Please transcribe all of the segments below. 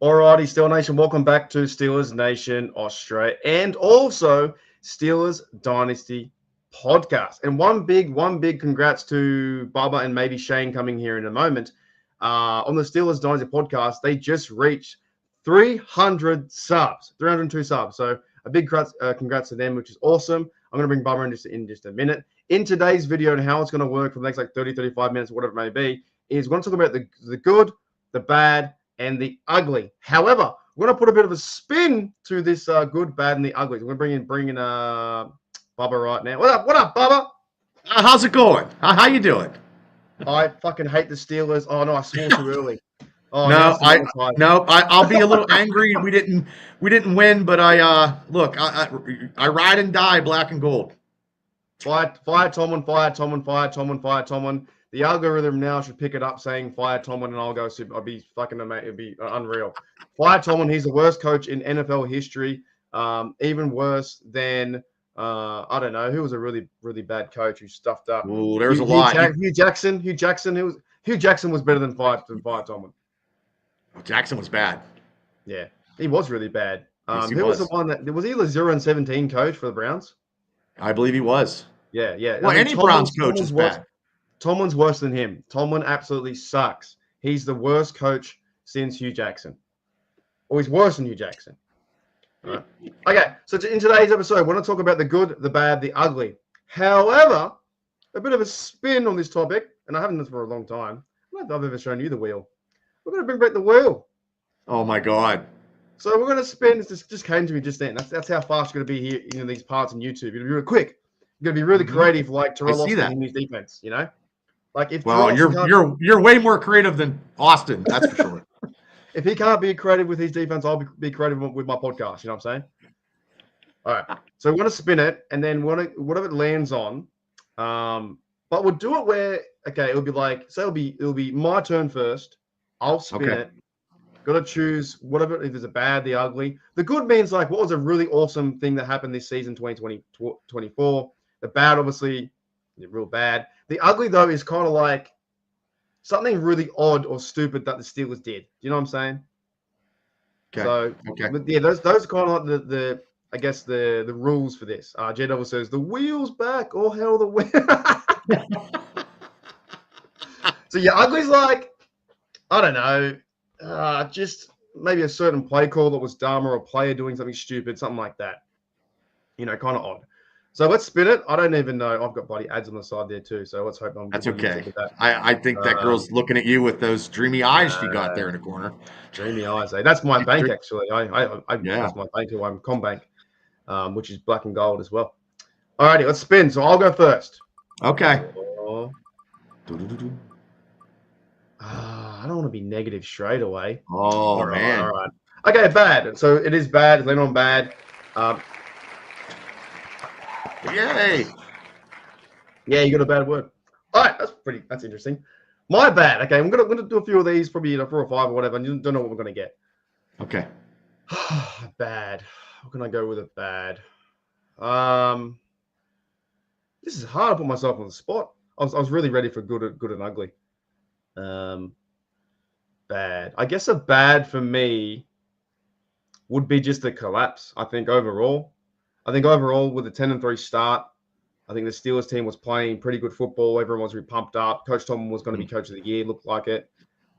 Alrighty, Steelers Nation, welcome back to Steelers Nation Australia and also Steelers Dynasty Podcast. And one big congrats to Bubba and maybe Shane coming here in a moment. On the Steelers Dynasty Podcast, they just reached 300 subs, 302 subs. So a big congrats to them, which is awesome. I'm going to bring Bubba in just a minute. In today's video and how it's going to work for the next 30, 35 minutes, whatever it may be, is we're going to talk about the good, the bad, and the ugly. However, we're going to put a bit of a spin to this good, bad, and the ugly. We're going to bring in Bubba right now. What up, Bubba? How's it going? How you doing? I fucking hate the Steelers. Oh no, I swore too early. Oh no, I'll be a little angry. We didn't win, but I ride and die black and gold. Fire Tomlin. The algorithm now should pick it up saying fire Tomlin, and I'll be fucking amazing. It'd be unreal. Fire Tomlin. He's the worst coach in NFL history. Even worse than I don't know who was a really bad coach who stuffed up. Ooh, there's a lot. Hugh Jackson. Hugh Jackson was better than fire Tomlin. Jackson was bad. Yeah, he was really bad. Yes, who was the one that was he the 0-17 coach for the Browns? I believe he was. Yeah. Well, any Browns coach is bad. Tomlin's worse than him. Tomlin absolutely sucks. He's the worst coach since Hugh Jackson. Or he's worse than Hugh Jackson. All right. Okay, so in today's episode, I want to talk about the good, the bad, the ugly. However, a bit of a spin on this topic, and I haven't done this for a long time. I don't know if I've ever shown you the wheel. We're going to bring back the wheel. Oh, my God. So we're going to spin. This just came to me just then. That's how fast you're going to be here in these parts on YouTube. You're going to be really quick. You're going to be really creative like Terrell Austin in his defense, you know? Like if you're way more creative than Austin, that's for sure. If he can't be creative with his defense, I'll be creative with my podcast. You know what I'm saying? All right. So we're going to spin it, and then whatever it lands on, but we'll do it where it'll be like it'll be my turn first. I'll spin it. Got to choose whatever. If there's a bad, the ugly. The good means like what was a really awesome thing that happened this season, 2020-24. The bad, obviously, real bad. The ugly, though, is kind of like something really odd or stupid that the Steelers did. You know what I'm saying? Okay. So, yeah, those are kind of like the I guess the rules for this. J Double says the wheel's back. Oh hell, the wheel. So yeah, ugly's like I don't know, just maybe a certain play call that was dumb or a player doing something stupid, something like that. You know, kind of odd. So let's spin it. I don't even know. I've got bloody ads on the side there too. So let's hope I'm. That's okay. I think that girl's looking at you with those dreamy eyes she got there in the corner. Dreamy eyes. That's my bank actually. That's my bank. I'm Combank, which is black and gold as well. Alrighty, let's spin. So I'll go first. Okay. I don't want to be negative straight away. Oh man. All right. Okay, bad. So it is bad. Land on bad. Yay! Yeah, you got a bad word. All right, that's interesting. My bad. Okay, I'm gonna do a few of these, probably 4 or 5 or whatever. And you don't know what we're gonna get. Okay. Bad. How can I go with a bad? This is hard to put myself on the spot. I was really ready for good and ugly. Bad. I guess a bad for me would be just the collapse. I think overall with the 10-3 start, I think the Steelers team was playing pretty good football. Everyone was really pumped up. Coach Tomlin was going to be coach of the year, looked like it.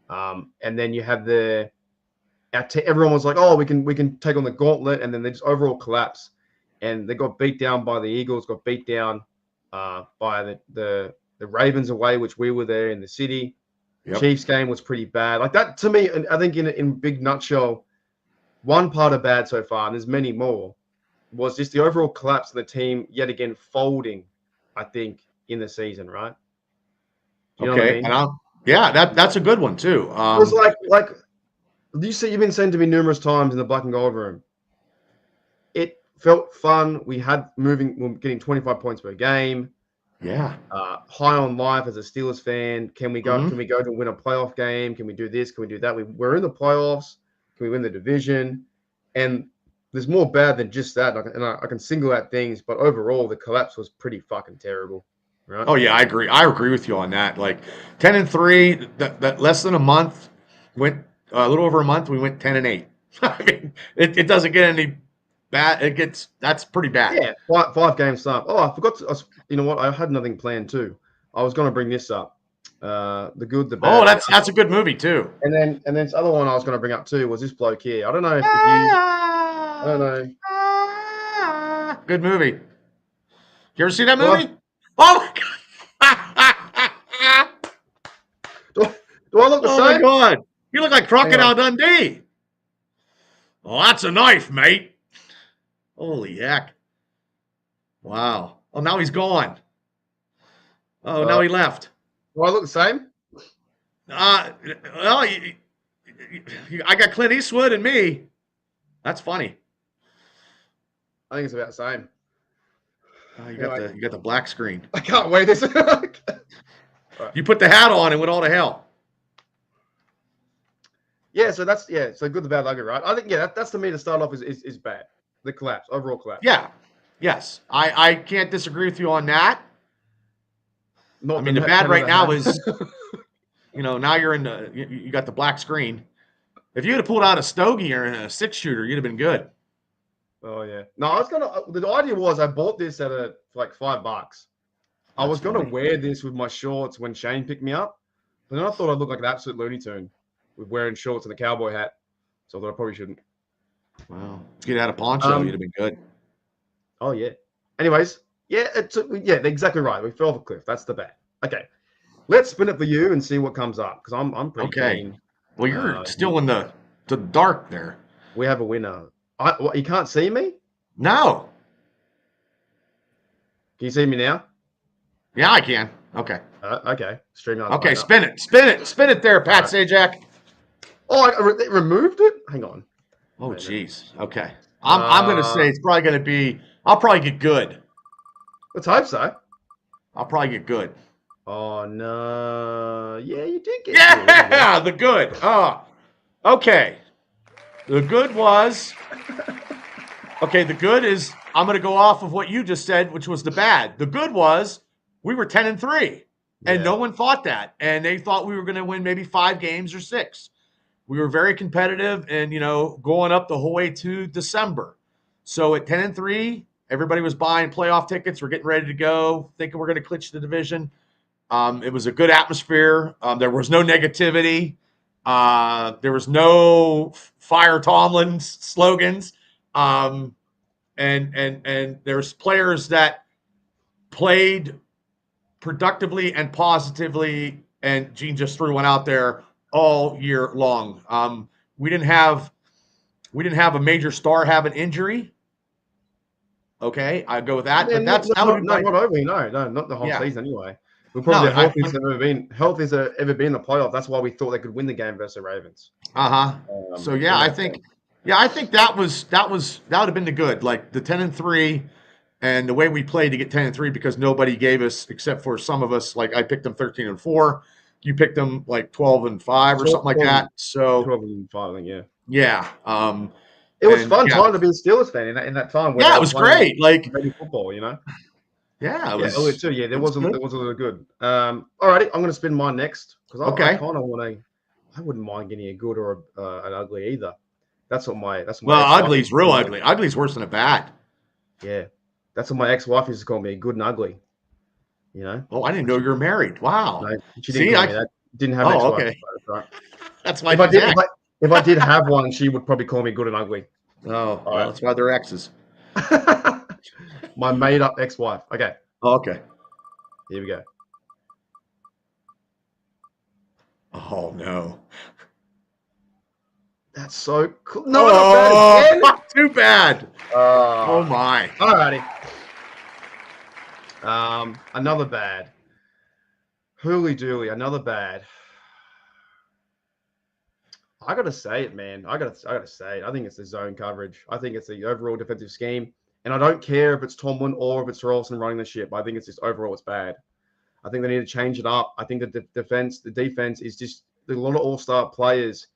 And then you have everyone was like, oh, we can take on the gauntlet, and then they just overall collapse. And they got beat down by the Eagles, got beat down by the Ravens away, which we were there in the city. Yep. Chiefs game was pretty bad. Like that to me, I think in big nutshell, one part of bad so far, and there's many more, was just the overall collapse of the team yet again folding, I think, in the season, right? You know what I mean? That's a good one too. It was like you've been saying to me numerous times in the black and gold room. It felt fun. We we're getting 25 points per game. Yeah. High on life as a Steelers fan. Can we go? Mm-hmm. Can we go to win a playoff game? Can we do this? Can we do that? We're in the playoffs. Can we win the division? And there's more bad than just that. I can single out things, but overall, the collapse was pretty fucking terrible. Right? Oh yeah, I agree. I agree with you on that. Like 10-3, that less than a month went a little over a month, we went 10-8. I mean, it doesn't get any bad. That's pretty bad. Yeah, five games up. Oh, I forgot. You know what? I had nothing planned too. I was going to bring this up. The Good, the Bad. Oh, that's a good movie too. And then this other one I was going to bring up too was this bloke here. I don't know if you. I don't know. Good movie. You ever see that movie? Oh my god! Do I look the same? Oh my god! You look like Crocodile Dundee. Oh, that's a knife, mate. Holy heck! Wow. Oh, now he's gone. Oh, now he left. Do I look the same? Well, I got Clint Eastwood and me. That's funny. I think it's about the same. Oh, you got the black screen. I can't wait this. You put the hat on and went all to hell. Yeah, so so Good, the Bad, the Ugly, right? I think that's to me to start off is bad. The collapse, overall collapse. Yeah. Yes. I can't disagree with you on that. Not I mean, the bad right now is, now you're in you got the black screen. If you had pulled out a stogie or a 6-shooter, you'd have been good. Oh yeah. No, I was the idea was I bought this at for like $5. I was gonna wear this with my shorts when Shane picked me up, but then I thought I'd look like an absolute Looney Tune with wearing shorts and a cowboy hat. So I thought I probably shouldn't. Wow. If you'd had a poncho, you'd have been good. Oh yeah. Anyways, yeah, they're exactly right. We fell off a cliff. That's the bad. Okay. Let's spin it for you and see what comes up, because I'm pretty keen. Well, you're still in the dark there. We have a winner. You can't see me? No. Can you see me now? Yeah, I can. Okay. Okay. Streamyard. Okay, spin it there, Pat Sajak. Oh, it removed it? Hang on. Oh, jeez. Okay. I'm going to say it's probably going to be. I'll probably get good. Let's hope so. I'll probably get good. Oh no! Yeah, you did get. Yeah, the good. Oh, okay. The good was. Okay, the good is. I'm going to go off of what you just said, which was the bad. The good was we were 10-3, and no one thought that, and they thought we were going to win maybe 5 games or 6. We were very competitive, and going up the whole way to December. So at 10-3, everybody was buying playoff tickets. We're getting ready to go, thinking we're going to clinch the division. It was a good atmosphere. There was no negativity. There was no fire Tomlin's slogans. And there's players that played productively and positively, and Gene just threw one out there all year long. We didn't have a major star have an injury. Okay, I go with that. Yeah, but not overly. No, not the whole season anyway. We're probably the healthiest ever been in the playoff. That's why we thought they could win the game versus the Ravens. So I think that would have been the good, like the 10-3, and the way we played to get 10-3, because nobody gave us, except for some of us. Like I picked them 13-4, you picked them like 12-5 or something like that. So 12-5, I think, yeah. Yeah. It was fun time to be a Steelers fan in that time. Yeah, it was great. Like football, Yeah, it was. Earlier too. Yeah, there was a little good. Alrighty, I'm going to spin mine next because I kind of want to. I wouldn't mind getting a good or an ugly either. That's what my. Well, ugly's real ugly. Ugly's worse than a bad. Yeah, that's what my ex-wife used to call me, good and ugly. Oh, I didn't know you were married. Wow. No, she didn't call me that. Didn't have. Oh, okay. Right. That's why. If I did have one, she would probably call me good and ugly. Oh, well, that's why they're exes. My made-up ex-wife. Okay. Oh, okay. Here we go. Oh no. That's so cool. No, not not too bad. Oh my. Alrighty. Another bad. Hooly dooly, another bad. I gotta say it, man. I gotta say it. I think it's the zone coverage. I think it's the overall defensive scheme. And I don't care if it's Tomlin or if it's Rawson running the ship. I think it's just overall it's bad. I think they need to change it up. I think that the defense is just a lot of all-star players.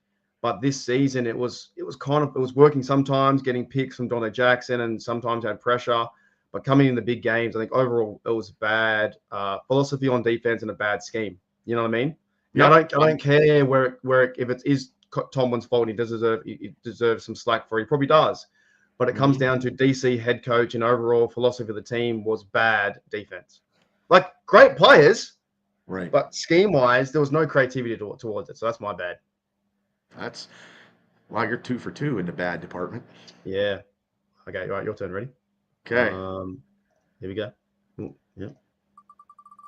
But this season it was working sometimes, getting picks from Donald Jackson, and sometimes had pressure. But coming in the big games, I think overall it was bad philosophy on defense and a bad scheme. You know what I mean? Yeah. I don't care where if it is Tomlin's fault. He deserves some slack for it. He probably does. But it comes down to DC head coach and overall philosophy of the team was bad defense. Like, great players, right? But scheme-wise, there was no creativity towards it. So that's my bad. That's why you're 2 for 2 in the bad department. Yeah. Okay, all right, your turn. Ready? Okay. Here we go. Ooh, yeah.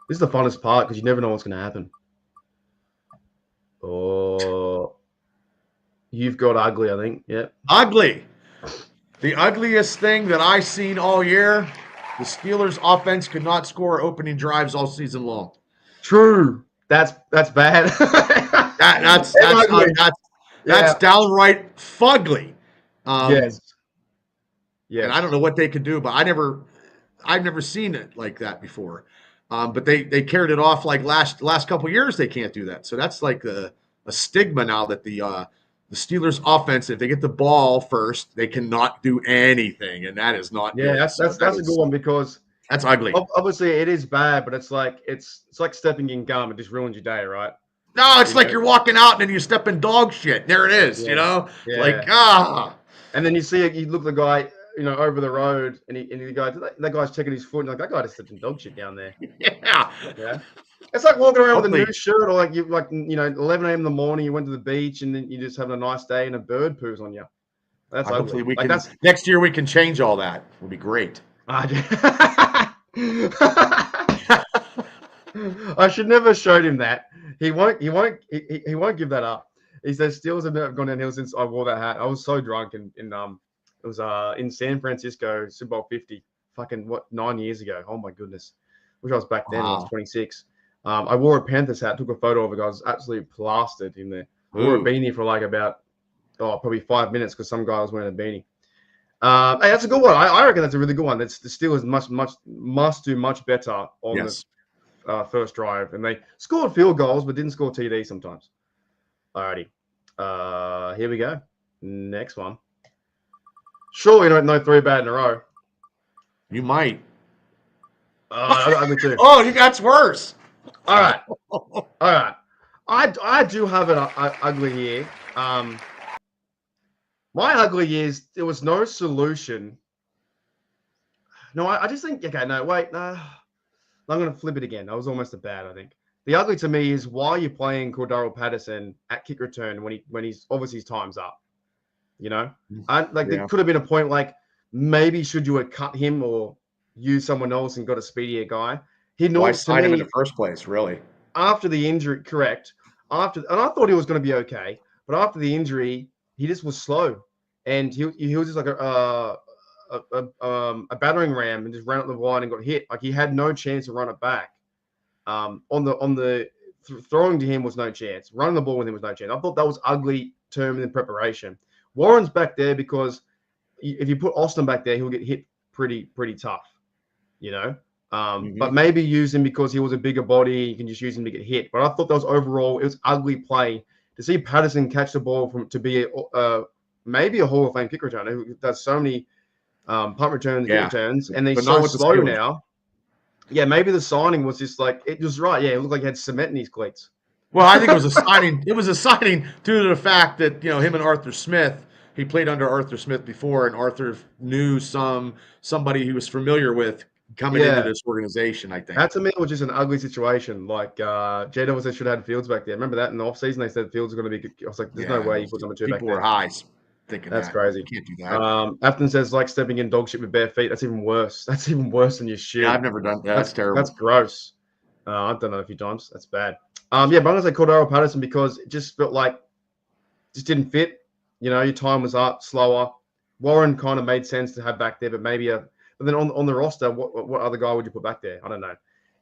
This is the funnest part because you never know what's going to happen. Oh, you've got ugly, I think. Yeah. Ugly. The ugliest thing that I've seen all year, the Steelers' offense could not score opening drives all season long. True. That's bad. That's downright fugly. Yes. And I don't know what they could do, but I've never seen it like that before. But they carried it off like last couple of years. They can't do that. So that's like a stigma now that the Steelers offense, if they get the ball first, they cannot do anything, and that is not. Yeah, that's a good one because that's ugly. Obviously, it is bad, but it's like stepping in gum. It just ruins your day, right? No, it's like you're walking out and then you step in dog shit. There it is. You know, like And then you see it. You look at the guy, over the road, and the guy, that guy's checking his foot, and like that guy just stepped in dog shit down there. Yeah. It's like walking around with a new shirt, or like 11 a.m. in the morning, you went to the beach, and then you just having a nice day, and a bird poos on you. That's ugly. Next year we can change all that. It'll be great. I should never have showed him that. He won't give that up. He says Steelers have never gone downhill since I wore that hat. I was so drunk it was in San Francisco, Super Bowl 50, fucking 9 years ago. Oh my goodness. Wish I was back then. I was 26. I wore a Panthers hat, took a photo of it. I was absolutely plastered in there. I wore a beanie for like about probably 5 minutes because some guy was wearing a beanie. Hey, that's a good one. I reckon that's a really good one. That's the Steelers must do much better on the first drive, and they scored field goals but didn't score TD sometimes. Alrighty, here we go. Next one. Sure, we don't know 3 bad in a row. You might. I do too. Oh, that's worse. All right. I do have an ugly here. My ugly is there was no solution. No, I just think, okay, no, wait, no. I'm going to flip it again. That was almost a bad, I think. The ugly to me is why you're playing Cordero Patterson at kick return when he's obviously his time's up. There could have been a point like maybe should you have cut him or use someone else and got a speedier guy. Why sign him in the first place, really? After the injury, correct. And I thought he was going to be okay, but after the injury, he just was slow, and he was just like a battering ram and just ran up the line and got hit. Like he had no chance to run it back. On the throwing to him was no chance. Running the ball with him was no chance. I thought that was ugly term in preparation. Warren's back there because if you put Austin back there, he'll get hit pretty tough, But maybe use him because he was a bigger body. You can just use him to get hit. But I thought that was overall, it was ugly play to see Patterson catch the ball to be maybe a Hall of Fame kick returner who does so many punt returns, kick returns, and he's so slow now. Yeah, maybe the signing was just like it was right. Yeah, it looked like he had cement in his cleats. Well, I think it was a signing. It was a signing due to the fact that him and Arthur Smith. He played under Arthur Smith before, and Arthur knew somebody he was familiar with coming into this organization, I think. That to me was just an ugly situation. Like, Jay Devil said should have had Fields back there. Remember that in the offseason? They said Fields was going to be good. I was like, there's no way you put number 2 back there. People were high thinking that's crazy. You can't do that. Afton says, like stepping in dog shit with bare feet. That's even worse. That's even worse than your shit. Yeah, I've never done that. That's terrible. That's gross. I've done that a few times. That's bad. But I'm going to say Cordero Patterson because it just felt like just didn't fit. Your time was up, slower. Warren kind of made sense to have back there, but maybe but then on the roster, what other guy would you put back there? I don't know.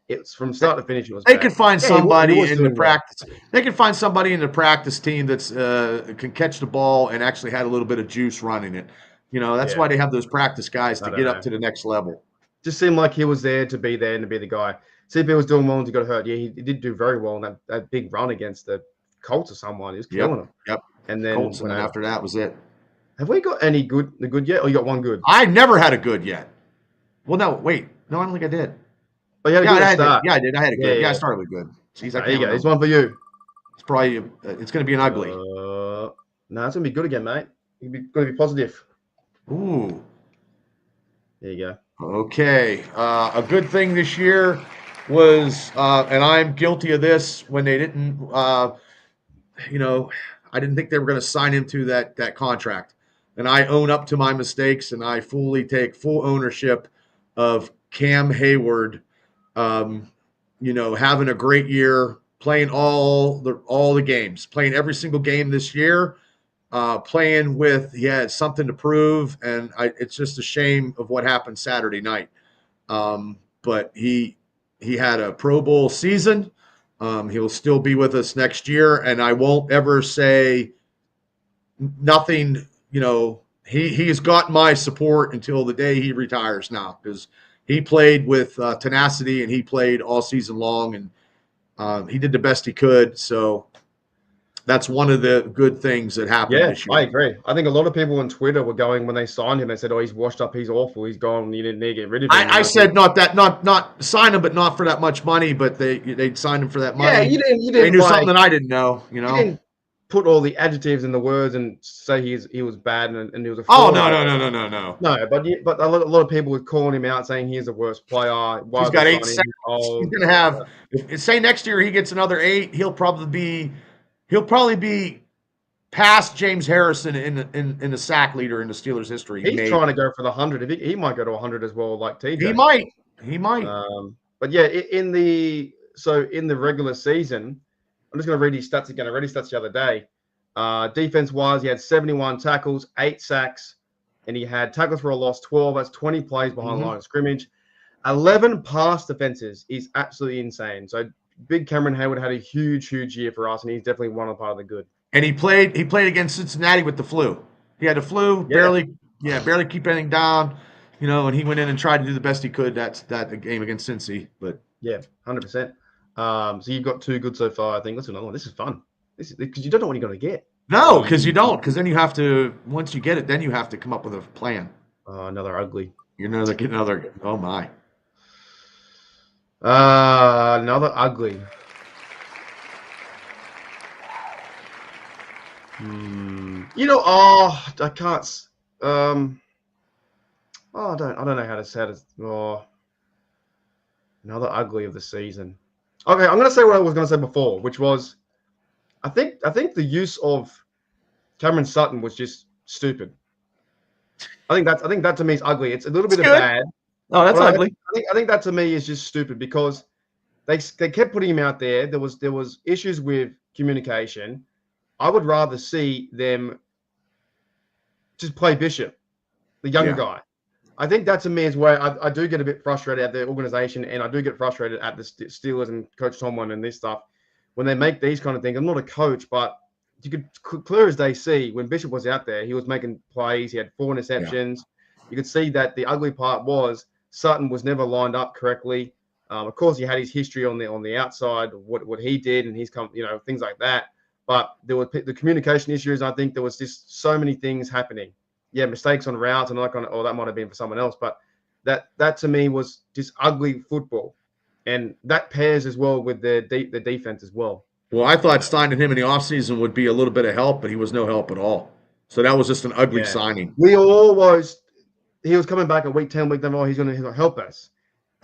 It's from start to finish. It was. They could find somebody in the practice. They could find somebody in the practice team that's can catch the ball and actually had a little bit of juice running it. That's why they have those practice guys to get up to the next level. Just seemed like he was there to be there and to be the guy. CP was doing well and he got hurt. Yeah, he did do very well in that big run against the Colts or someone. He was killing them. Yep. And then Colts, and after that was it. Have we got any good yet? Or you got one good? I've never had a good yet. Well, no, wait. No, I don't think I did. Oh, you had a good start. I did. I had a good. Yeah, I started with good. Jeez, there you go. There's one for you. It's probably it's going to be an ugly. No, it's gonna be good again, mate. It's gonna be positive. Ooh. There you go. Okay. A good thing this year was, and I'm guilty of this when they didn't, I didn't think they were going to sign him to that contract. And I own up to my mistakes, and I fully take full ownership of Cam Hayward, having a great year, playing all the games, playing every single game this year, he had something to prove, and it's just a shame of what happened Saturday night. But he had a Pro Bowl season. He'll still be with us next year, and I won't ever say nothing. He's got my support until the day he retires now, because he played with tenacity, and he played all season long, and he did the best he could. So that's one of the good things that happened this year. I agree. I think a lot of people on Twitter were going when they signed him. They said, "Oh, he's washed up. He's awful. He's gone. You didn't need to get rid of him." I said not sign him, but not for that much money. But they signed him for that money. Yeah, you didn't. They knew something that I didn't know. You didn't put all the adjectives in the words and say he was bad and he was a fraud. Oh no. No, but a lot of people were calling him out, saying he's the worst player. He's got 8 sacks. He's going to have. Say next year he gets another 8, he'll probably be past James Harrison in the sack leader in the Steelers' history. He's trying to go for the 100. He might go to 100 as well, like TJ. He might. But yeah, in the regular season, I'm just going to read his stats again. I read his stats the other day. Defense-wise, he had 71 tackles, 8 sacks, and he had tackles for a loss 12. That's 20 plays behind the line of scrimmage. 11 pass defenses is absolutely insane. So big Cameron Hayward had a huge year for us, and he's definitely one part of the good. And he played against Cincinnati with the flu. He had the flu, barely keep anything down, and he went in and tried to do the best he could. That game against Cincy, but yeah, 100%. So you've got 2 good so far, I think. Let's do another one. This is fun. This is because you don't know what you're going to get. No, because you don't. Because then you have to. Once you get it, then you have to come up with a plan. Another ugly. You're getting another. Oh my. Another ugly. I can't. I don't know how to say it. Another ugly of the season. Okay, I'm gonna say what I was gonna say before, which was, I think the use of Cameron Sutton was just stupid. I think that to me is ugly. It's a little bit of bad. Oh, that's ugly. I think that to me is just stupid because they kept putting him out there. There was issues with communication. I would rather see them just play Bishop, the younger guy. I think that to me is where I do get a bit frustrated at the organization, and I do get frustrated at the Steelers and Coach Tomlin and this stuff when they make these kind of things. I'm not a coach, but you could clear as day see when Bishop was out there, he was making plays. He had 4 interceptions. Yeah. You could see that the ugly part was Sutton was never lined up correctly. Of course, he had his history on the outside, what he did, and he's come, things like that. But there were the communication issues. I think there was just so many things happening. Yeah, mistakes on routes and that might have been for someone else. But that to me was just ugly football, and that pairs as well with the defense as well. Well, I thought signing him in the offseason would be a little bit of help, but he was no help at all. So that was just an ugly signing. He was coming back at week 10, week 11. He's going to help us.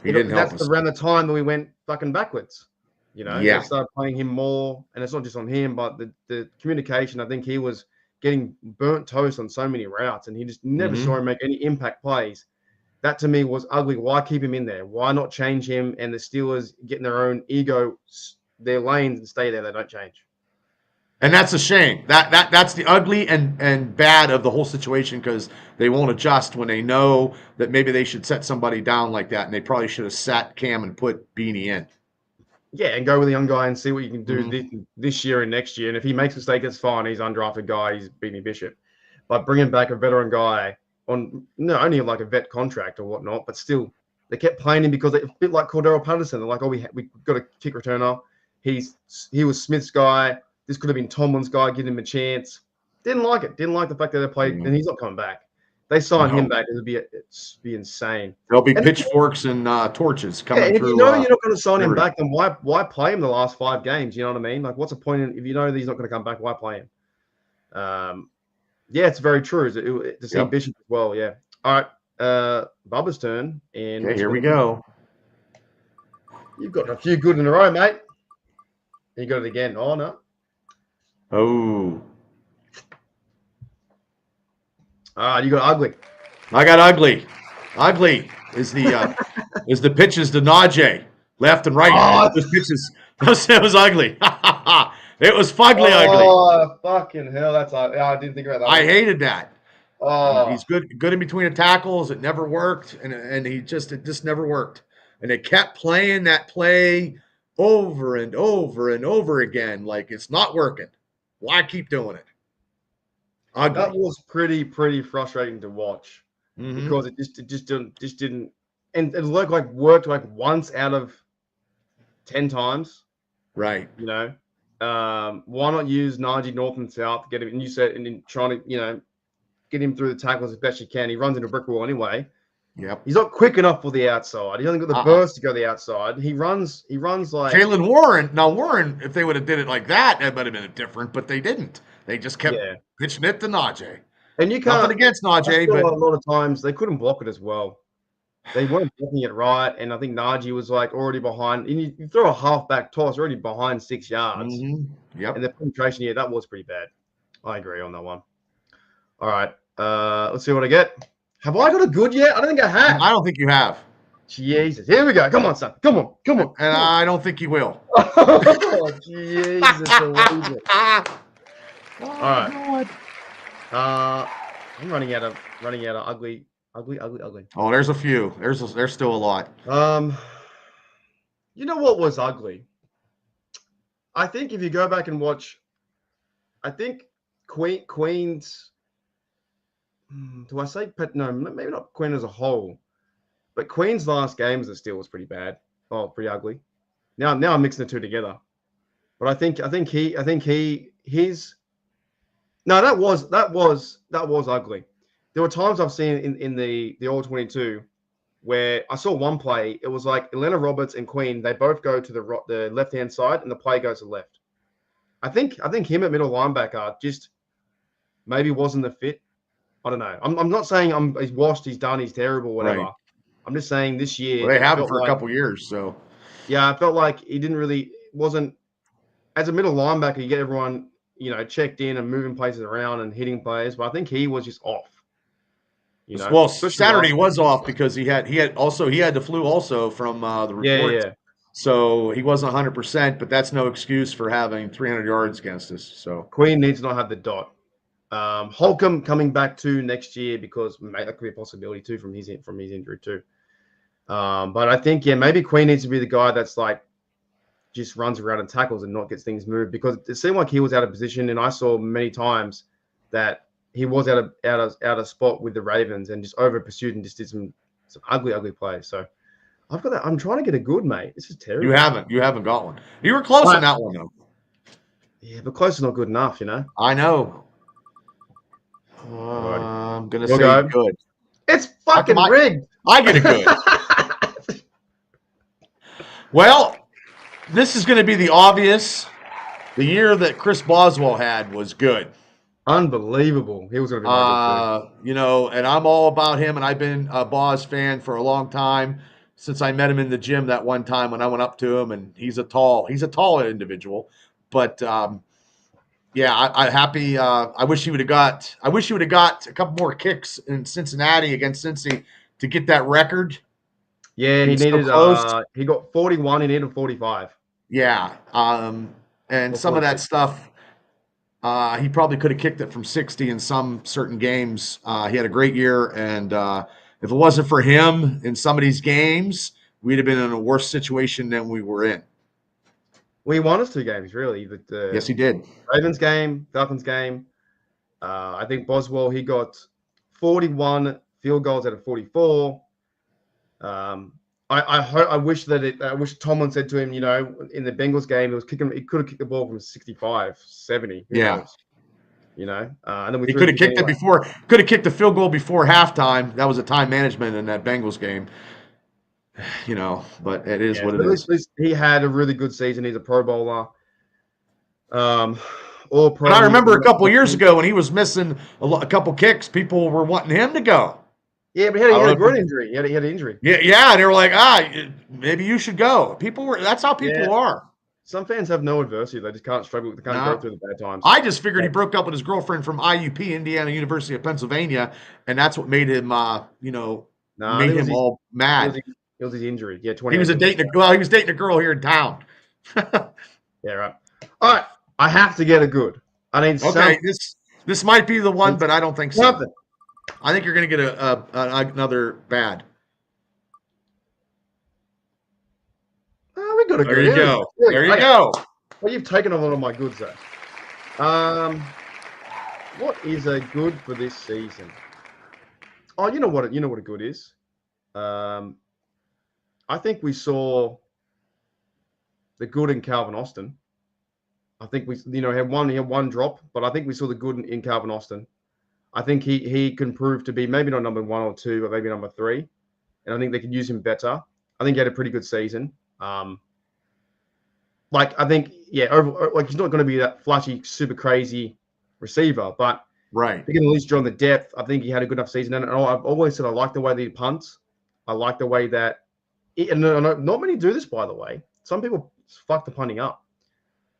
He didn't help us. That's around the time that we went fucking backwards. They started playing him more, and it's not just on him, but the communication. I think he was getting burnt toast on so many routes, and he just never saw him make any impact plays. That to me was ugly. Why keep him in there? Why not change him? And the Steelers getting their own ego, their lanes, and stay there. They don't change. And that's a shame. That's the ugly and bad of the whole situation, because they won't adjust when they know that maybe they should set somebody down like that, and they probably should have sat Cam and put Beanie in. Yeah, and go with the young guy and see what you can do this year and next year. And if he makes a mistake, it's fine. He's an undrafted guy. He's Beanie Bishop. But bringing back a veteran guy on not only like a vet contract or whatnot, but still they kept playing him because they, a bit like Cordero Patterson. They're like, oh, we got a kick returner. He was Smith's guy. This could have been Tomlin's guy. Give him a chance. Didn't like it. Didn't like the fact that they played, and he's not coming back. They sign No. him back, it'd be insane. There'll be And pitchforks and torches coming if through. you know you're not going to sign him everything. back, then why play him the last 5 games? You know what I mean? Like, what's the point if you know that he's not going to come back? Why play him? Yeah, it's very true. To see Bishop as well. Yeah. All right. Bubba's turn. And okay, here we go. You've got a few good in a row, mate. You got it again. Oh no. Oh. You got ugly. I got ugly. Ugly is the pitches to Najee, left and right. Oh, Those pitches. That was ugly. It was fugly ugly. Oh, fucking hell. That's I didn't think about that. I hated that. Oh. He's good in between the tackles. It never worked, and it just never worked. And they kept playing that play over and over and over again, like it's not working. Why keep doing it? Ugly. That was pretty frustrating to watch because it just didn't, and it worked like once out of 10 times. Right. You know, why not use Najee north and south to get him? And you said, and then trying to get him through the tackles as best you can. He runs into a brick wall anyway. Yep. He's not quick enough for the outside. He doesn't got the burst to go the outside. He runs like Jalen Warren. Now Warren, if they would have did it like that, it might have been different, but they didn't. They just kept pitching it to Najee. And you can't. Nothing against Najee, but a lot of times they couldn't block it as well. They weren't blocking it right, and I think Najee was like already behind. And you throw a halfback toss, already behind 6 yards. Yep. And the penetration, that was pretty bad. I agree on that one. All right, let's see what I get. Have I got a good yet? I don't think I have. I don't think you have. Jesus, here we go. Come on, son. Come on. And I don't think you will. Oh, Jesus. All right. I'm running out of ugly. Oh, there's a few. There's still a lot. You know what was ugly? I think if you go back and watch, I think Queen's. Do I say? No, maybe not Queen as a whole, but Queen's last games of Steel was pretty bad. Oh, pretty ugly. Now I'm mixing the two together. But I think his. No, that was ugly. There were times I've seen in the All 22 where I saw one play. It was like Elena Roberts and Queen. They both go to the left hand side, and the play goes to the left. I think him at middle linebacker just maybe wasn't the fit. I don't know. I'm not saying he's washed, he's done, he's terrible, whatever. Right. I'm just saying this year. Well, they have it for a couple years, so. Yeah, I felt like he wasn't as a middle linebacker. You get everyone checked in and moving places around and hitting players, but I think he was just off. Well, Saturday was off because he had the flu also from the report. Yeah. So he wasn't 100%, but that's no excuse for having 300 yards against us. So Queen needs to not have the dot. Holcomb coming back to next year because that could be a possibility too from his injury too. But I think maybe Queen needs to be the guy that's like just runs around and tackles and not gets things moved, because it seemed like he was out of position, and I saw many times that he was out of spot with the Ravens and just over pursued and just did some ugly plays. So I've got that. I'm trying to get a good, mate. This is terrible. You haven't got one. You were close on that one though. Yeah, but close is not good enough, I know. I'm gonna say good. It's fucking rigged. I get a good. Well, this is going to be the obvious. The year that Chris Boswell had was good. Unbelievable. He was going to be my good and I'm all about him, and I've been a Boz fan for a long time since I met him in the gym that one time when I went up to him, and he's a tall individual, but I'm happy. I wish he would have got a couple more kicks in Cincinnati against Cincy to get that record. Yeah, he needed. He got 41. He needed 45. Yeah, and some of that stuff, he probably could have kicked it from 60 in some certain games. He had a great year, and if it wasn't for him in some of these games, we'd have been in a worse situation than we were in. Well, he won us 2 games, really. Yes, he did. Ravens game, Falcons game. I think Boswell, he got 41 field goals out of 44. I wish Tomlin said to him, in the Bengals game, he could have kicked the ball from 65, 70. Yeah. And then we He threw could the have kick kicked it anyway. before. Could have kicked the field goal before halftime. That was a time management in that Bengals game. But it is Yeah, what so it is. at least he had a really good season. He's a Pro Bowler. All And Pro. I remember a couple years ago when he was missing a couple kicks, people were wanting him to go. Yeah, but he had a groin injury. He had an injury. Yeah. They were like, maybe you should go. That's how people Yeah. are. Some fans have no adversity. They just can't struggle. They can't go No. through the bad times. I just figured he broke up with his girlfriend from IUP, Indiana University of Pennsylvania, and that's what made him, made him all mad. It was his injury. Yeah, He was dating a girl here in town. Yeah, right. All right, I have to get a good. I need okay. This might be the one, but I don't think so. Something. I think you're going to get another bad. Oh, we got a good. There you go. There you go. Well, you've taken a lot of my goods, though. What is a good for this season? Oh, you know what a good is. I think we saw the good in Calvin Austin. I think we, had one drop, but I think we saw the good in Calvin Austin. I think he can prove to be maybe not number 1 or 2, but maybe number 3. And I think they could use him better. I think he had a pretty good season. I think, he's not going to be that flashy, super crazy receiver, but right. He can at least draw on the depth. I think he had a good enough season. And I've always said I like the way that he punts. I like the way that, and not many do this, by the way. Some people fuck the punting up.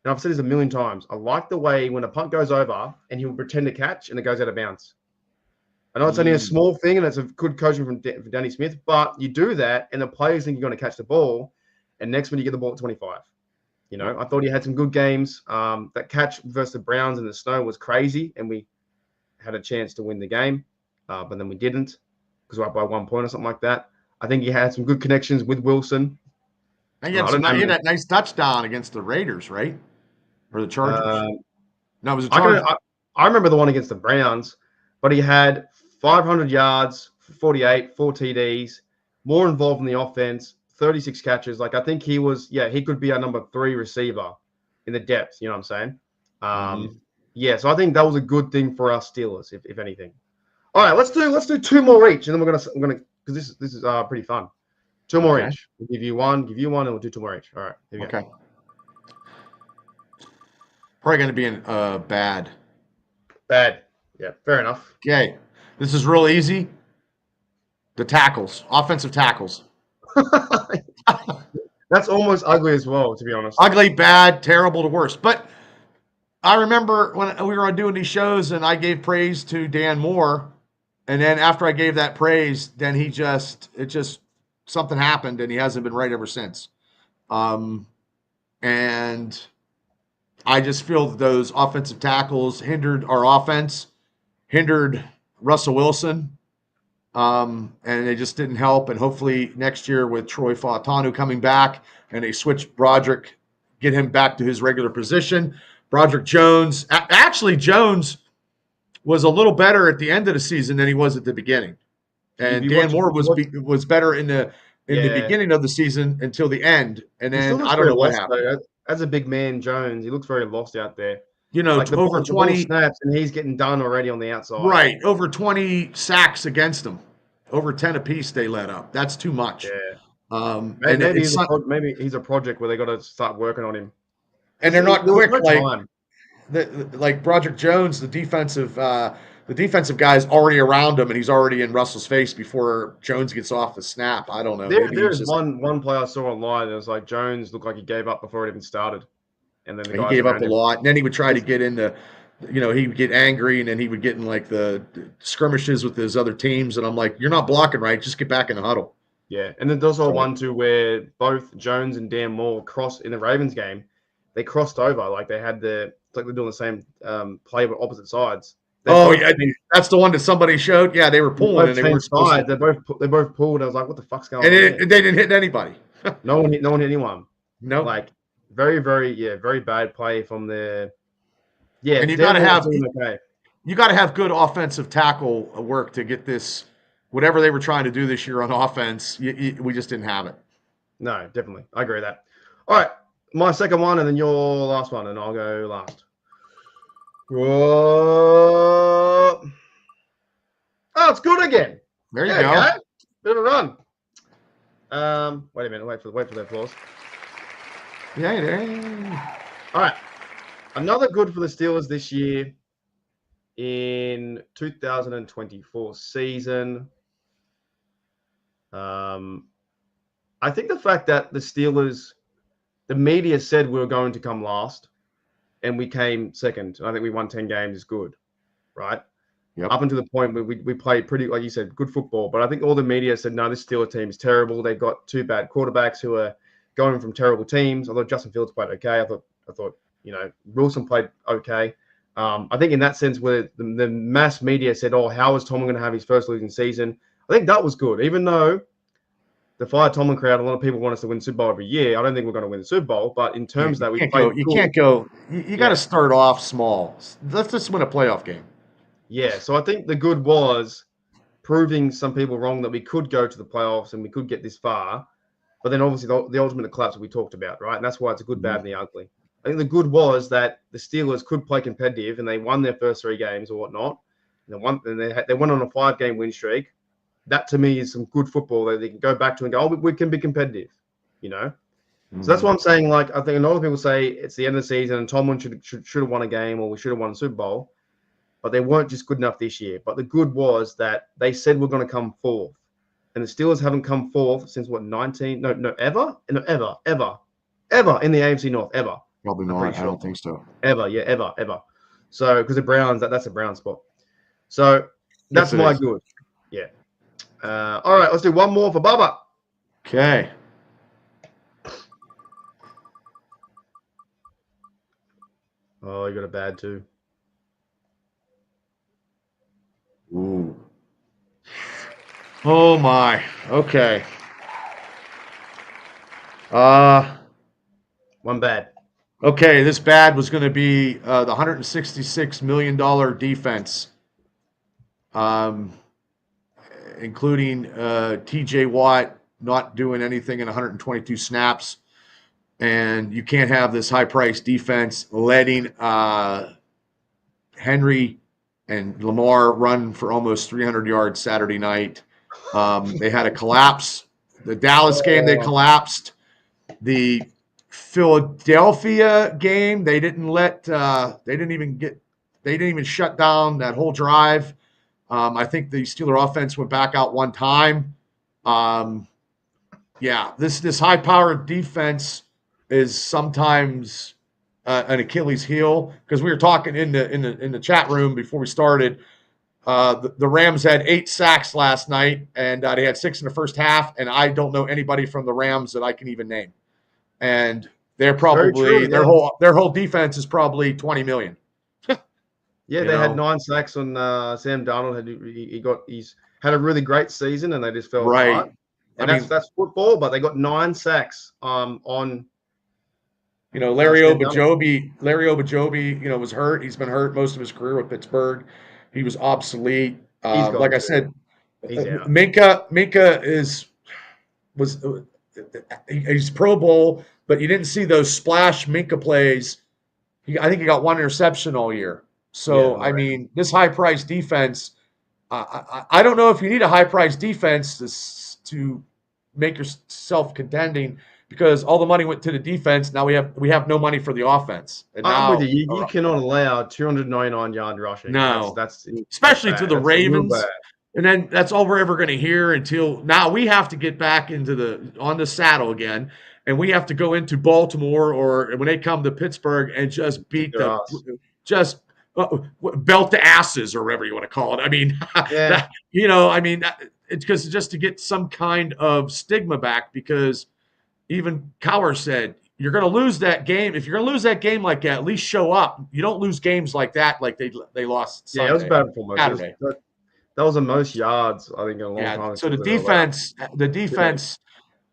And I've said this a million times. I like the way when a punt goes over and he'll pretend to catch and it goes out of bounds. I know it's only a small thing and it's a good coaching from Danny Smith, but you do that and the players think you're going to catch the ball. And next when you get the ball at 25. I thought he had some good games. That catch versus the Browns in the snow was crazy and we had a chance to win the game, but then we didn't because we're up by 1 point or something like that. I think he had some good connections with Wilson. And he had that nice touchdown against the Raiders, right? Or the Chargers? No, it was the Chargers. I remember the one against the Browns, but he had 500 yards, 48, 4 TDs, more involved in the offense, 36 catches. I think he could be our number 3 receiver in the depth. You know what I'm saying? Yeah, so I think that was a good thing for us Steelers, if anything. All right, let's do 2 more each, and then we're gonna because this is pretty fun. 2 more each. We'll give you one, and we'll do 2 more each. All right. Here we go. Probably going to be in bad. Bad. Yeah, fair enough. Okay, this is real easy. The tackles, offensive tackles. That's almost ugly as well, to be honest. Ugly, bad, terrible to worse. But I remember when we were doing these shows and I gave praise to Dan Moore. And then after I gave that praise, then something happened and he hasn't been right ever since. And I just feel that those offensive tackles hindered our offense, hindered Russell Wilson, and they just didn't help. And hopefully next year with Troy Fautanu coming back and they switch Broderick, get him back to his regular position. Broderick Jones, actually Jones was a little better at the end of the season than he was at the beginning. And Dan Moore was better in the beginning of the season until the end. And then I don't know what happened. As a big man, Jones, he looks very lost out there. Over 20 snaps, and he's getting done already on the outside. Right, over 20 sacks against him, over 10 apiece they let up. That's too much. Yeah. Maybe he's a project where they got to start working on him. And they're not quick like Broderick Jones, the defensive guy's already around him, and he's already in Russell's face before Jones gets off the snap. I don't know. There's one play I saw online. It was like Jones looked like he gave up before it even started, and then he gave up a lot. And then he would try to get into, he would get angry, and then he would get in like the skirmishes with his other teams. And I'm like, you're not blocking right. Just get back in the huddle. Yeah, and then there's also one too where both Jones and Dan Moore crossed in the Ravens game. They crossed over, like they had it's like they're doing the same play but opposite sides. That's the one that somebody showed. Yeah, they were pulling and they weren't sides. They both pulled. I was like, what the fuck's going on? And they didn't hit anybody. No one hit anyone. No, like very, very, very bad play from the. Yeah, and you got to have good offensive tackle work to get this. Whatever they were trying to do this year on offense, we just didn't have it. No, definitely, I agree with that. All right, my second one, and then your last one, and I'll go last. Oh, it's good again. There you go. Okay. Bit of a run. Wait a minute. Wait for the applause. Yeah. All right. Another good for the Steelers this year in 2024 season. I think the fact that the Steelers, the media said we were going to come last, and we came second. And I think we won 10 games is good, right? Yep. Up until the point where we played pretty, like you said, good football. But I think all the media said, no, this Steelers team is terrible. They've got two bad quarterbacks who are going from terrible teams. Although Justin Fields played okay. I thought Wilson played okay. I think in that sense, where the mass media said, oh, how is Tomlin going to have his first losing season? I think that was good. Even though the Fire Tomlin crowd, a lot of people want us to win the Super Bowl every year. I don't think we're going to win the Super Bowl. But in terms of that, we played. You can't go. You got to start off small. Let's just win a playoff game. Yeah, so I think the good was proving some people wrong that we could go to the playoffs and we could get this far. But then obviously the ultimate collapse that we talked about, right? And that's why it's a good, bad, and the ugly. I think the good was that the Steelers could play competitive and they won their first 3 games or whatnot. And they went on a 5-game win streak. That to me is some good football that they can go back to and go, oh, we can be competitive, So that's why I'm saying, like, I think a lot of people say it's the end of the season and Tomlin should have won a game or we should have won a Super Bowl. But they weren't just good enough this year. But the good was that they said we're going to come fourth. And the Steelers haven't come fourth since, what, ever in the AFC North, ever. Probably not. I don't think so. Ever. So, because the Browns, that's a Brown spot. So, that's my good. Yeah. All right, let's do one more for Bubba. Okay. Oh, you got a bad too. Ooh. Oh my. Okay. One bad. Okay, this bad was going to be the $166 million defense, including T.J. Watt not doing anything in 122 snaps. And you can't have this high-priced defense letting Henry and Lamar run for almost 300 yards Saturday night. They had a collapse. The Dallas game, they collapsed. The Philadelphia game, they didn't even shut down that whole drive. I think the Steeler offense went back out one time. This high-powered defense is sometimes an Achilles heel, because we were talking in the chat room before we started. The Rams had 8 sacks last night, and they had 6 in the first half. And I don't know anybody from the Rams that I can even name. And they're probably their whole defense is probably $20 million. Yeah, they had 9 sacks on Sam Darnold. He's had a really great season, and they just fell apart. And that's football, but they got 9 sacks on. Larry Obajobi, was hurt. He's been hurt most of his career with Pittsburgh. He was obsolete. Like I said, Minka he's Pro Bowl, but you didn't see those splash Minka plays. I think he got 1 interception all year. So, this high-priced defense, I don't know if you need a high-priced defense to make yourself contending, because all the money went to the defense. Now we have no money for the offense. And I'm with you. You cannot allow 299-yard rushing. No, that's especially to the Ravens. And then that's all we're ever going to hear until now. We have to get back on the saddle again, and we have to go into Baltimore or when they come to Pittsburgh and just beat belt the asses or whatever you want to call it. It's because just to get some kind of stigma back, because even Cowher said, you're going to lose that game. If you're going to lose that game like that, at least show up. You don't lose games like that, like they lost Sunday. Yeah, it was bad performance. That was the most yards, I think, in a long time. So the defense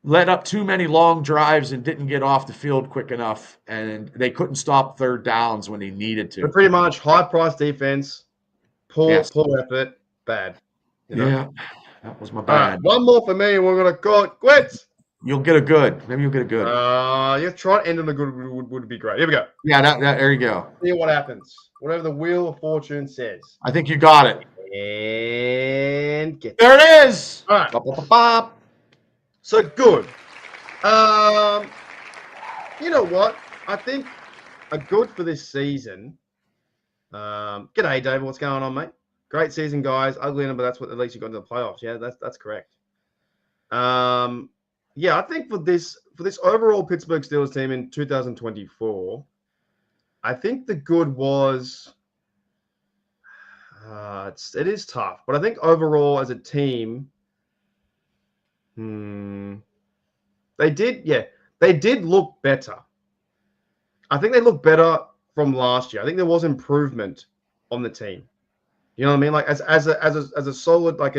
let up too many long drives and didn't get off the field quick enough, and they couldn't stop third downs when they needed to. But pretty much high-priced defense, poor effort, bad. Yeah, that was my bad. One more for me, and we're going to call it quits. You'll get a good. Maybe you'll get a good. Yeah, try and end on a good would be great. Here we go. Yeah, there you go. See what happens. Whatever the wheel of fortune says. I think you got it. And get There it is. All right. Bop, bop, bop, bop. So good. You know what? I think a good for this season. G'day, David. What's going on, mate? Great season, guys. Ugly number. That's what at least you got into the playoffs. Yeah, that's correct. Yeah, I think for this overall Pittsburgh Steelers team in 2024, I think the good was. It is tough, but I think overall as a team, they did look better. I think they looked better from last year. I think there was improvement on the team. You know what I mean? Like as a solid, like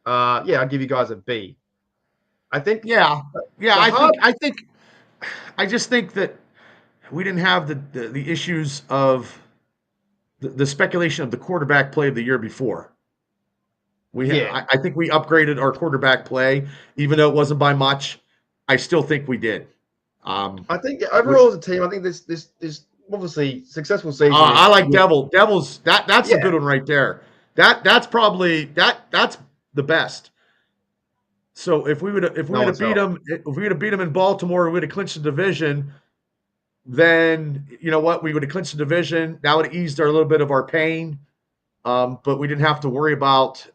I'll give you guys a B. I think. Yeah. I just think that we didn't have the issues of the speculation of the quarterback play of the year before. I think we upgraded our quarterback play, even though it wasn't by much. I still think we did. I think overall as a team, I think this obviously successful season. I like Devil's that's a good one right there. That's probably that's the best. So if we would have beat them in Baltimore, we would have clinched the division. Then you know what? We would have clinched the division. That would have eased a little bit of our pain, but we didn't have to worry about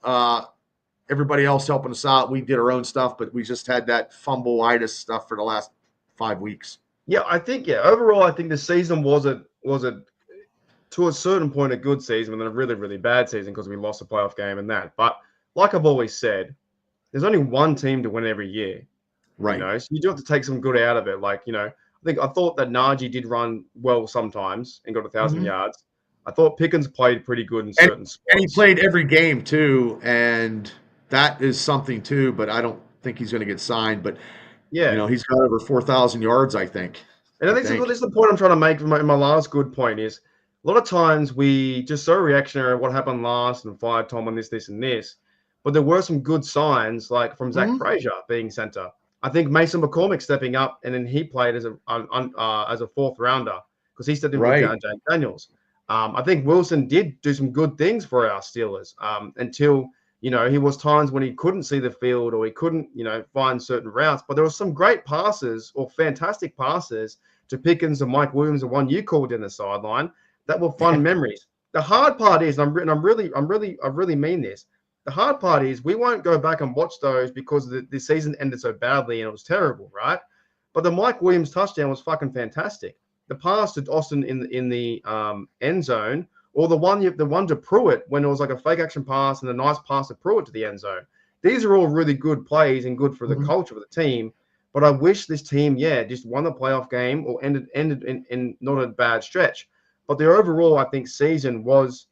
everybody else helping us out. We did our own stuff, but we just had that fumble-itis stuff for the last 5 weeks. Yeah, I think overall, I think the season was a to a certain point a good season, and then a really really bad season because we lost a playoff game and that. But like I've always said, there's only one team to win every year, right? You know, so you do have to take some good out of it. Like I thought that Najee did run well sometimes and got 1,000 yards. I thought Pickens played pretty good in certain spots. And he played every game too, and that is something too. But I don't think he's going to get signed. But yeah, he's got over 4,000 yards, I think. And I think this is the point I'm trying to make. My last good point is a lot of times we just so reactionary of what happened last and fired Tom on this, and this. But there were some good signs, like from Zach Frazier being center. I think Mason McCormick stepping up, and then he played as a fourth rounder because he stepped in for James Daniels. I think Wilson did do some good things for our Steelers until he was times when he couldn't see the field or he couldn't find certain routes. But there were some great passes or fantastic passes to Pickens and Mike Williams, the one you called in the sideline, that were fun memories. The hard part is, and I really mean this. The hard part is we won't go back and watch those because the season ended so badly and it was terrible, right? But the Mike Williams touchdown was fucking fantastic. The pass to Austin in the end zone, or the one to Pruitt when it was like a fake action pass and a nice pass to Pruitt to the end zone. These are all really good plays and good for the culture of the team. But I wish this team, just won the playoff game or ended in not a bad stretch. But the overall, I think, season was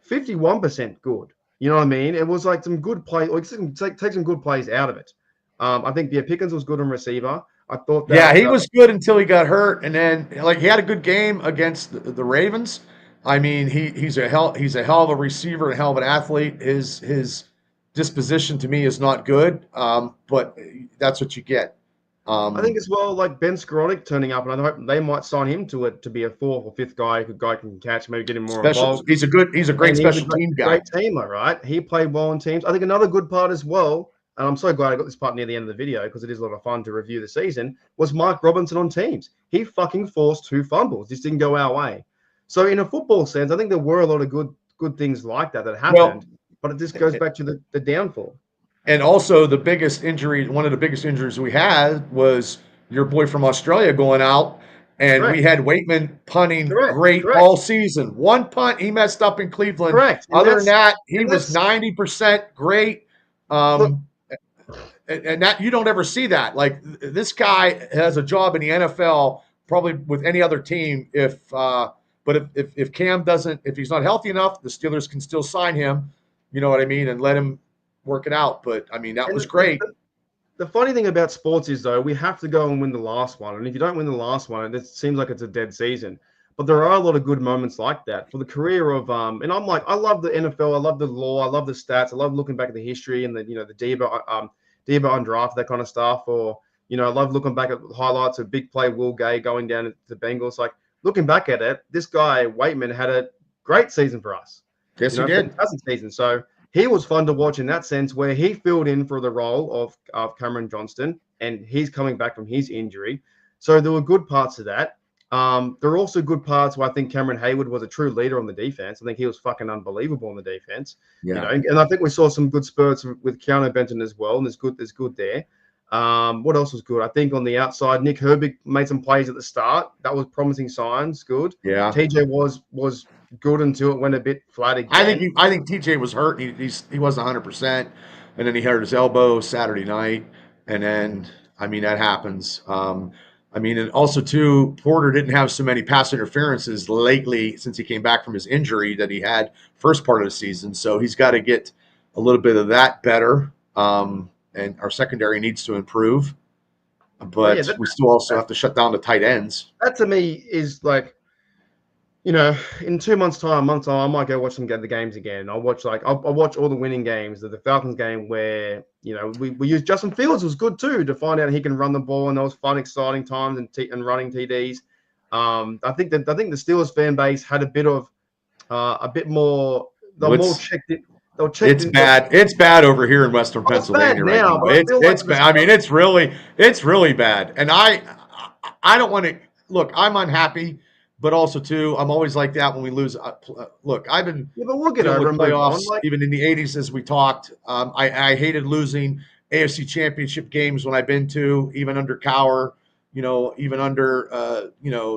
51% good. You know what I mean? It was like some good play, or take some good plays out of it. I think Pickens was good on receiver. I thought that. Yeah, he was good until he got hurt, and then he had a good game against the Ravens. I mean, he's a hell of a receiver, a hell of an athlete. His disposition to me is not good, but that's what you get. I think as well, like Ben Skowronek turning up, and I hope they might sign him to be a fourth or fifth guy who can catch, maybe get him more involved. He's a great special team guy. Great teamer, right? He played well in teams. I think another good part as well, and I'm so glad I got this part near the end of the video because it is a lot of fun to review the season, was Mark Robinson on teams. He fucking forced 2 fumbles. This didn't go our way. So in a football sense, I think there were a lot of good things like that happened, but it just goes back to the downfall. And also one of the biggest injuries we had was your boy from Australia going out, and we had Waitman punting great all season. One punt, he messed up in Cleveland. Correct. Other than that, he was 90% great. And that you don't ever see that. Like this guy has a job in the NFL, probably with any other team. But if Cam doesn't, if he's not healthy enough, the Steelers can still sign him. You know what I mean, and let him work it out. But I mean, that was great. The funny thing about sports is, though, we have to go and win the last one. And if you don't win the last one, it seems like it's a dead season. But there are a lot of good moments like that for the career of and I'm like, I love the NFL, I love the law, I love the stats, I love looking back at the history and the the Debo Debo undrafted, that kind of stuff. Or, I love looking back at highlights of big play Will Gay going down to the Bengals. Like, looking back at it, this guy, Waitman, had a great season for us. Yes, he did. Fantastic season. So he was fun to watch in that sense, where he filled in for the role of Cameron Johnston, and he's coming back from his injury. So there were good parts of that. There are also good parts where I think Cameron Hayward was a true leader on the defense. I think he was fucking unbelievable on the defense. Yeah. And I think we saw some good spurts with Keanu Benton as well, and there's good there. What else was good? I think on the outside, Nick Herbig made some plays at the start. That was promising signs. Good. Yeah. TJ was good until it went a bit flat again. I think TJ was hurt. He wasn't 100%, and then he hurt his elbow Saturday night, and then that happens. And also too, Porter didn't have so many pass interferences lately since he came back from his injury that he had first part of the season. So he's got to get a little bit of that better. And our secondary needs to improve, but we still also have to shut down the tight ends. That to me is like, in 2 months' time, I might go watch the games again. I'll watch all the winning games. The Falcons game where we used Justin Fields was good too to find out he can run the ball, and those fun, exciting times and running TDs. I think the Steelers fan base had a bit more. They're more checked in. It's bad. It's bad over here in Western Pennsylvania right now. It's bad. It's really bad. And I don't want to look. I'm unhappy, but also too, I'm always like that when we lose. Look, I've been but we'll get over playoffs even in the '80s as we talked. I hated losing AFC Championship games when I've been to, even under Cowher. Even under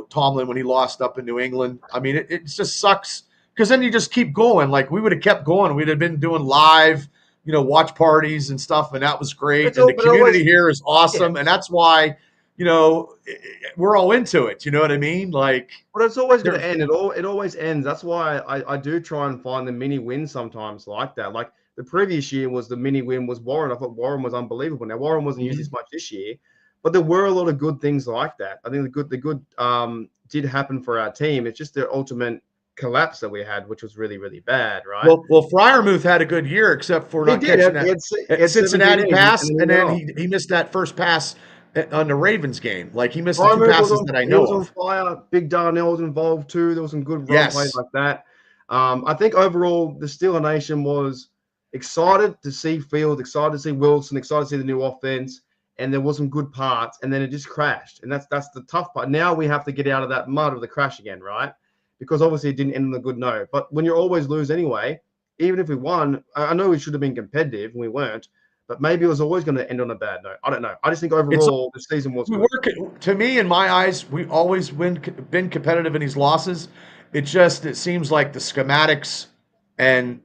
Tomlin when he lost up in New England. It just sucks. Because then you just keep going. Like, we would have kept going. We'd have been doing live, watch parties and stuff, and that was great. And the community here is awesome, and that's why, we're all into it. You know what I mean? Like, but it's always going to end. It always ends. That's why I do try and find the mini wins sometimes like that. Like the previous year was the mini win was Warren. I thought Warren was unbelievable. Now Warren wasn't used as much this year, but there were a lot of good things like that. I think the good did happen for our team. It's just the ultimate collapse that we had, which was really, really bad, right? Well, Freiermuth had a good year, except for not catching that Cincinnati pass, and then he missed that first pass on the Ravens game. Like, he missed the two passes that I know of. He was on fire. Big Darnell was involved too. There was some good run plays like that. I think overall, the Steeler Nation was excited to see Field, excited to see Wilson, excited to see the new offense, and there was some good parts, and then it just crashed. And that's the tough part. Now we have to get out of that mud of the crash again, right? Because obviously it didn't end on a good note. But when you always lose anyway, even if we won, I know we should have been competitive and we weren't, but maybe it was always going to end on a bad note. I don't know. I just think overall the season was good. To me, in my eyes, we've always been competitive in these losses. It seems like the schematics, and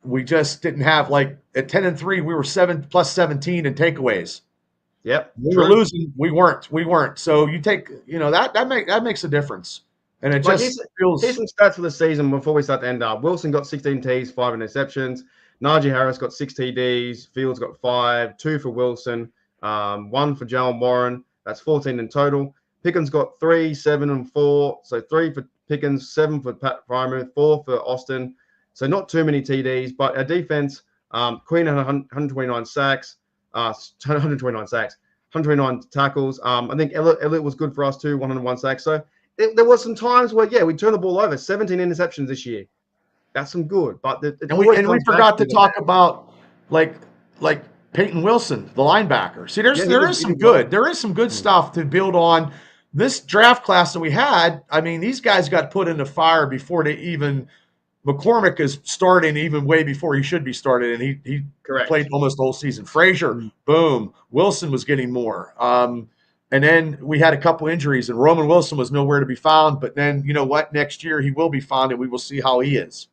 we just didn't have, like, at 10-3, we were 7 plus 17 in takeaways. Yep. We were losing. We weren't. So you take, that makes a difference. And it just feels. Here's some stats for the season before we start to end up. Wilson got 16 Ts, 5 interceptions. Najee Harris got 6 TDs. Fields got 5, 2 for Wilson, 1 for Jalen Warren. That's 14 in total. Pickens got 3, 7, and 4. So 3 for Pickens, 7 for Pat Freiermuth, 4 for Austin. So not too many TDs, but our defense, Queen had 129 sacks, 129 tackles. I think Elliott was good for us too, 101 sacks. So there was some times where, we turned the ball over. 17 interceptions this year. That's some good. But we forgot to talk about like Peyton Wilson, the linebacker. See, there is some good stuff to build on. This draft class that we had, these guys got put in the fire before they even – McCormick is starting even way before he should be started, and he played almost the whole season. Frazier, boom. Wilson was getting more. And then we had a couple injuries, and Roman Wilson was nowhere to be found. But then, you know what? Next year he will be found, and we will see how he is.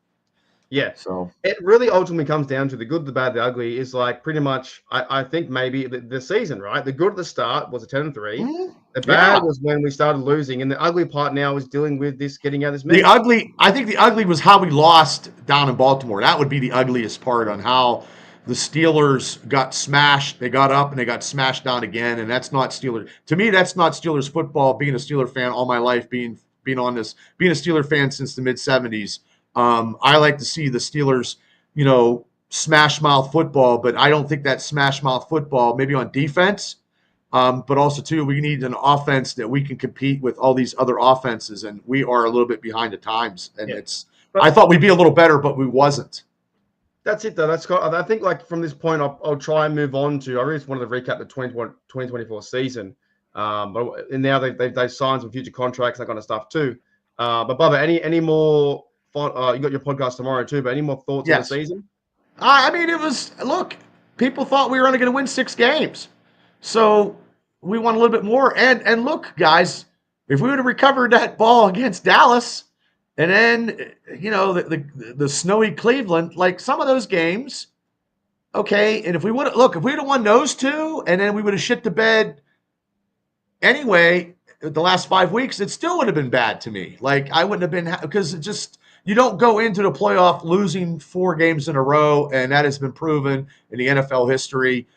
Yeah. So it really ultimately comes down to the good, the bad, the ugly is like pretty much, I think maybe the season, right? The good at the start was a 10-3. Mm-hmm. The bad was when we started losing. And the ugly part now is dealing with this, getting out of this mess. I think the ugly was how we lost down in Baltimore. That would be the ugliest part on how the Steelers got smashed. They got up and they got smashed down again. And that's not Steelers. To me, that's not Steelers football. Being a Steeler fan all my life, being a Steeler fan since the mid-'70s. I like to see the Steelers, smash mouth football, but I don't think that smash mouth football, maybe on defense, but also too, we need an offense that we can compete with all these other offenses, and we are a little bit behind the times. And I thought we'd be a little better, but we wasn't. That's it, though. I think, like, from this point, I'll try and move on to. I really just wanted to recap the 2024 season. But now they've signed some future contracts, that kind of stuff too. But Bubba, any more? You got your podcast tomorrow too. But any more thoughts on the season? I mean, look. People thought we were only going to win 6 games, so we won a little bit more. And look, guys, if we would have recovered that ball against Dallas, and then the snowy Cleveland, like some of those games, okay. And if we would have won those 2, and then we would have shit the bed anyway, the last 5 weeks, it still would have been bad to me. Like, I wouldn't have been, because it just, you don't go into the playoff losing 4 games in a row, and that has been proven in the NFL history.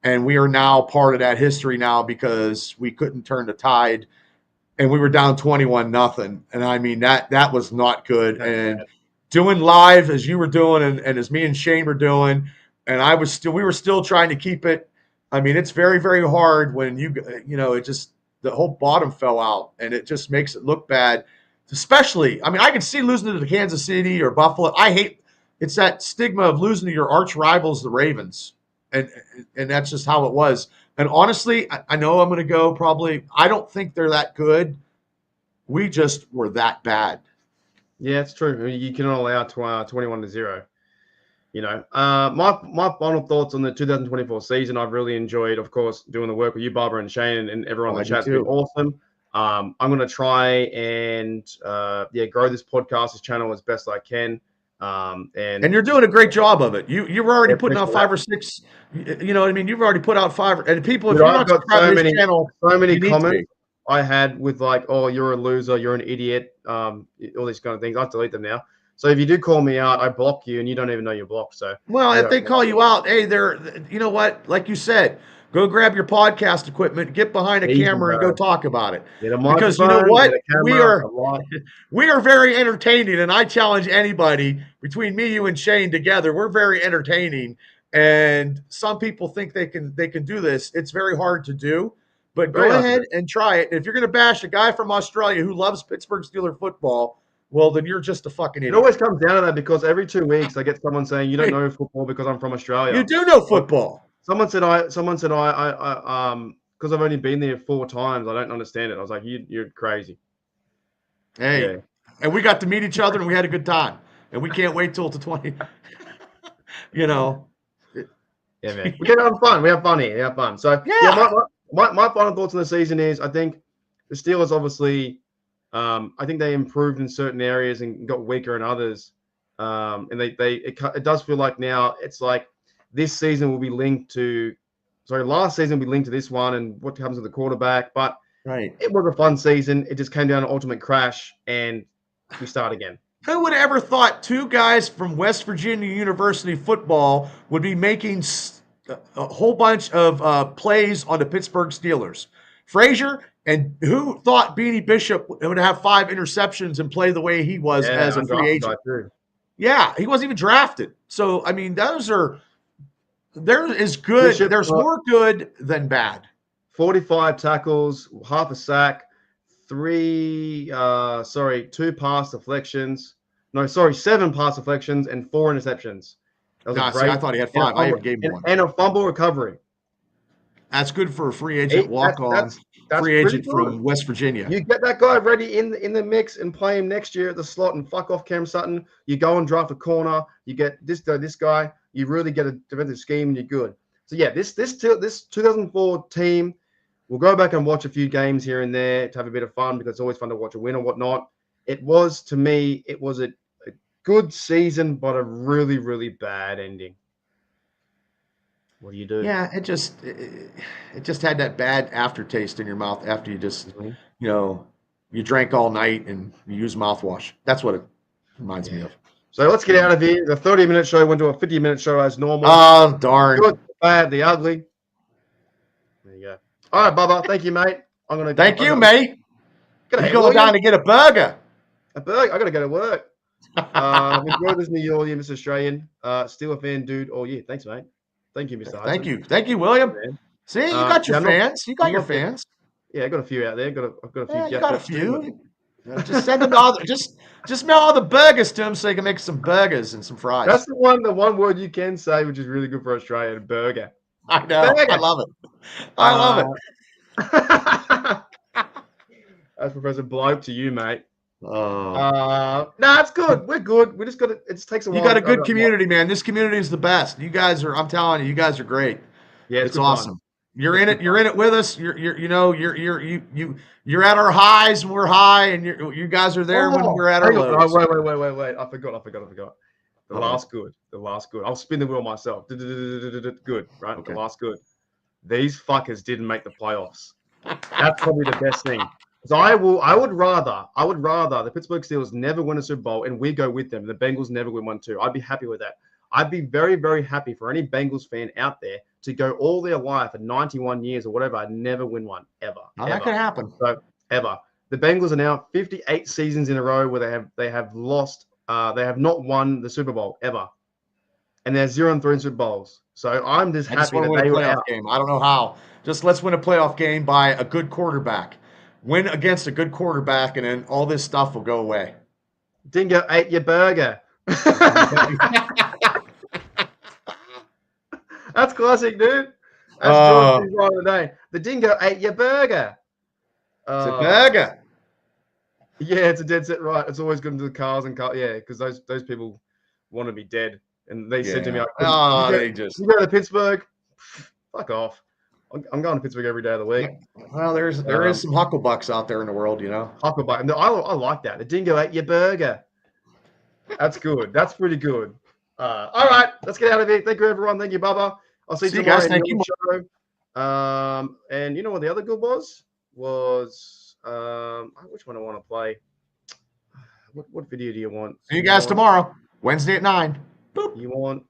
And we are now part of that history now because we couldn't turn the tide, and we were down 21-0. And I mean, that was not good. And doing live as you were doing, and as me and Shane were doing, and we were still trying to keep it. I mean, it's very, very hard when it just, the whole bottom fell out, and it just makes it look bad. Especially, I mean, I can see losing to the Kansas City or Buffalo. It's that stigma of losing to your arch rivals, the Ravens. And that's just how it was. And honestly, I know I'm going to go probably, I don't think they're that good. We just were that bad. Yeah, it's true. You cannot allow 21-0. My final thoughts on the 2024 season. I've really enjoyed, of course, doing the work with you, Barbara and Shane, and everyone in the chat's been awesome. I'm going to try and grow this podcast, this channel as best I can. And you're doing a great job of it. You're already putting out 5 or 6. You know what I mean? You've already put out 5. And people, if you're not subscribed to this channel, so many comments I had with like, "Oh, you're a loser, you're an idiot," all these kind of things. I delete them now. So if you do call me out, I block you, and you don't even know you're blocked. So if they call you out, hey, you know what? Like you said, go grab your podcast equipment, get behind a camera, and go talk about it. Because you know what? We are very entertaining, and I challenge anybody between me, you, and Shane together. We're very entertaining, and some people think they can do this. It's very hard to do, but go ahead and try it. If you're going to bash a guy from Australia who loves Pittsburgh Steelers football, well, then you're just a fucking idiot. It always comes down to that, because every 2 weeks I get someone saying, "You don't know football because I'm from Australia." You do know football. Someone said I because I've only been there 4 times, I don't understand it. I was like, you're crazy. Hey, and we got to meet each other, and we had a good time, and we can't wait till the 20. Yeah, man. We can have fun. We have fun here. We have fun. So my final thoughts on the season is, I think the Steelers obviously, I think they improved in certain areas and got weaker in others. And it does feel like now it's like this season will be linked to, last season will be linked to this one and what comes with the quarterback. But it was a fun season. It just came down to ultimate crash, and we start again. Who would have ever thought 2 guys from West Virginia University football would be making a whole bunch of plays on the Pittsburgh Steelers? Frazier, and who thought Beanie Bishop would have 5 interceptions and play the way he was as a free agent? Yeah, he wasn't even drafted. So, I mean, there is good. Bishop, there's more good than bad. 45 tackles, half a sack, 2 pass deflections. No, 7 pass deflections and 4 interceptions. I thought he had 5. I even gave him 1. And a fumble recovery. That's good for a free agent walk-on. Free agent from West Virginia. You get that guy ready in the mix and play him next year at the slot, and fuck off Cam Sutton. You go and draft a corner. You get this guy. You really get a defensive scheme, and you're good. So yeah, this 2004 team. We'll go back and watch a few games here and there to have a bit of fun, because it's always fun to watch a win or whatnot. To me, it was a good season, but a really, really bad ending. What do you do? Yeah, it just had that bad aftertaste in your mouth after you just, you drank all night and you used mouthwash. That's what it reminds me of. So let's get out of here. The 30-minute show went to a 50-minute show as normal. Oh, darn. Good, the bad, the ugly. There you go. All right, Bubba. Thank you, mate. Thank you, mate. You're going down to get a burger. A burger? I got to go to work. Enjoy this New Year, all year, Mr. Australian. Still a fan, dude, all year. Thanks, mate. Thank you, Mr. Hudson. Thank you, William. Man. See, you got your Yeah, fans. You got I'm your not dead. fans. Yeah, I got a few out there. I've got a few Yeah, you got a jackpots too, few. Just send them all. Just mail all the burgers to them so they can make some burgers and some fries. That's the one word you can say, which is really good for Australia. Burger. I know. Burger. I love it. I love it. That's Professor Bloke to you, mate. Oh. No, it's good. We're good. We just got to. It just takes a while. You got a good community, man. This community is the best. You guys are. I'm telling you, you guys are great. Yeah, it's awesome. You're in it. You're in it with us. You're at our highs and we're high, and you guys are there when we're at our lows. Wait. I forgot. The last good. I'll spin the wheel myself. Good, right? Okay. The last good. These fuckers didn't make the playoffs. That's probably the best thing. So I would rather the Pittsburgh Steelers never win a Super Bowl and we go with them. The Bengals never win one too. I'd be happy with that. I'd be very, very happy for any Bengals fan out there to go all their life at 91 years or whatever, and never win one ever. Oh, that could happen. So ever. The Bengals are now 58 seasons in a row where they have lost. They have not won the Super Bowl ever, and they're 0-3 in Super Bowls. So I'm just happy that they were out. Game. I don't know how. Just let's win a playoff game by a good quarterback. Win against a good quarterback, and then all this stuff will go away. Dingo ate your burger. That's classic, dude. That's George's line of the day. The dingo ate your burger. It's a burger. Yeah, it's a dead set right. It's always good to the cars and cars. Yeah, because those people want to be dead. And they said to me, you go to Pittsburgh? Fuck off. I'm going to Pittsburgh every day of the week. Well, there is some hucklebucks out there in the world, you know. Hucklebuck. No, I like that. The dingo ate your burger. That's good. That's pretty good. All right, let's get out of here. Thank you, everyone. Thank you, Bubba. I'll see you tomorrow. Guys. Thank you. Show. And you know what the other good was which one I want to play. What video do you want? See you guys tomorrow, Wednesday at 9. Boop. You want?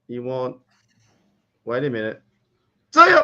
Wait a minute. See ya.